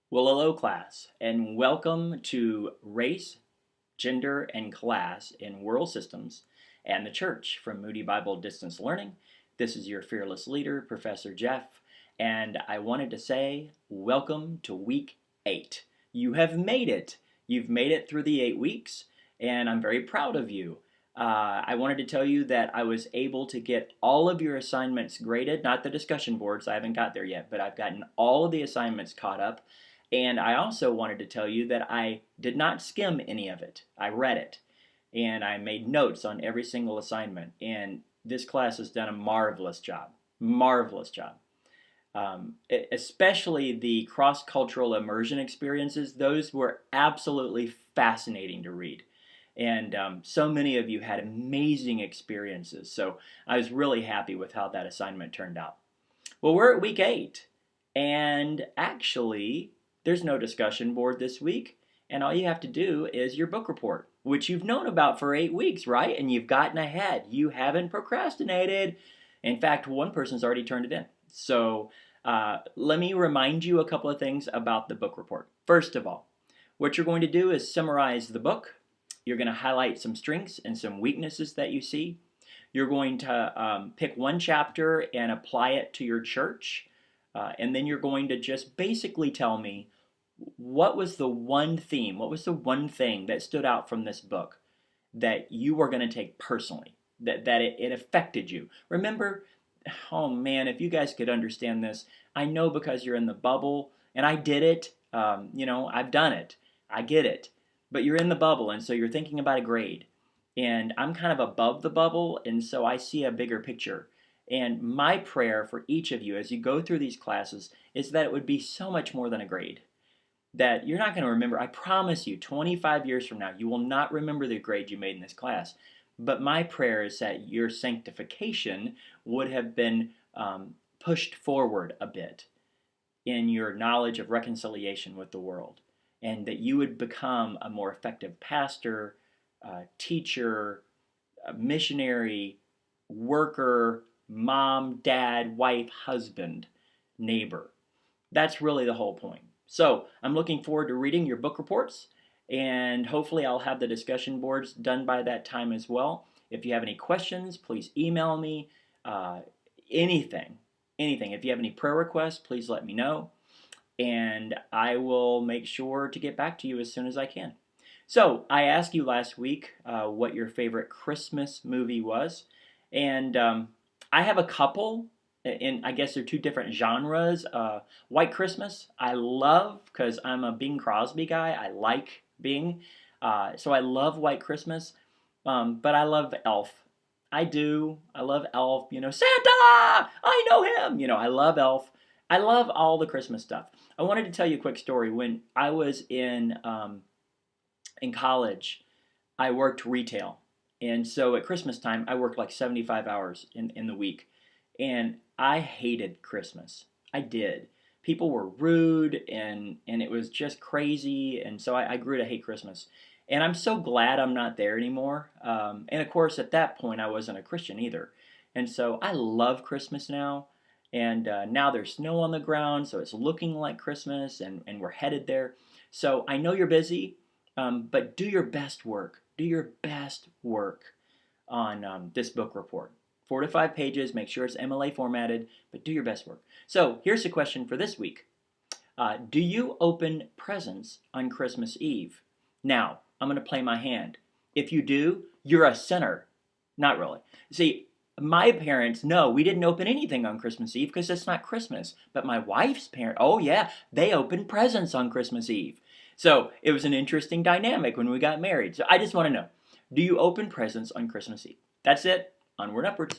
Well, hello, class, and welcome to Race, Gender, and Class in World Systems and the Church from Moody Bible Distance Learning. This is your fearless leader, Professor Jeff, and I wanted to say welcome to week 8. You have made it. You've made it through the 8 weeks, and I'm very proud of you. I wanted to tell you that I was able to get all of your assignments graded, not the discussion boards, I haven't got there yet, but I've gotten all of the assignments caught up. And I also wanted to tell you that I did not skim any of it. I read it. And I made notes on every single assignment. And this class has done a marvelous job. Marvelous job. Especially the cross-cultural immersion experiences. Those were absolutely fascinating to read. And so many of you had amazing experiences. So I was really happy with how that assignment turned out. Well, we're at week 8. And actually, there's no discussion board this week, and all you have to do is your book report, which you've known about for 8 weeks, right? And you've gotten ahead. You haven't procrastinated. In fact, one person's already turned it in. So let me remind you a couple of things about the book report. First of all, what you're going to do is summarize the book. You're going to highlight some strengths and some weaknesses that you see. You're going to pick one chapter and apply it to your church. And then you're going to just basically tell me what was the one theme, what was the one thing that stood out from this book that you were going to take personally, that it affected you. Remember, oh man, if you guys could understand this, I know because you're in the bubble, and I did it, I've done it, I get it, but you're in the bubble, and so you're thinking about a grade. And I'm kind of above the bubble, and so I see a bigger picture. And my prayer for each of you as you go through these classes is that it would be so much more than a grade. That you're not going to remember. I promise you, 25 years from now, you will not remember the grade you made in this class. But my prayer is that your sanctification would have been pushed forward a bit in your knowledge of reconciliation with the world. And that you would become a more effective pastor, teacher, missionary, worker, mom, dad, wife, husband, neighbor. That's really the whole point. So I'm looking forward to reading your book reports, and hopefully I'll have the discussion boards done by that time as well. If you have any questions, please email me. Anything. If you have any prayer requests, please let me know, and I will make sure to get back to you as soon as I can. So I asked you last week what your favorite Christmas movie was, and I have a couple. And I guess they're two different genres. White Christmas, I love because I'm a Bing Crosby guy. I like Bing. So I love White Christmas. But I love Elf. I do. I love Elf. Santa! I know him! I love Elf. I love all the Christmas stuff. I wanted to tell you a quick story. When I was in college, I worked retail. And so at Christmas time, I worked like 75 hours in the week. And I hated Christmas. I did. People were rude and it was just crazy. And so I grew to hate Christmas. And I'm so glad I'm not there anymore. And of course, at that point, I wasn't a Christian either. And so I love Christmas now. And now there's snow on the ground, so it's looking like Christmas, and we're headed there. So I know you're busy, but do your best work. Do your best work on this book report. 4 to 5 pages, make sure it's MLA formatted, but do your best work. So here's the question for this week. Do you open presents on Christmas Eve? Now, I'm going to play my hand. If you do, you're a sinner. Not really. See, my parents, no, we didn't open anything on Christmas Eve because it's not Christmas. But my wife's parents, oh yeah, they opened presents on Christmas Eve. So it was an interesting dynamic when we got married. So I just want to know, do you open presents on Christmas Eve? That's it. Onward and upwards.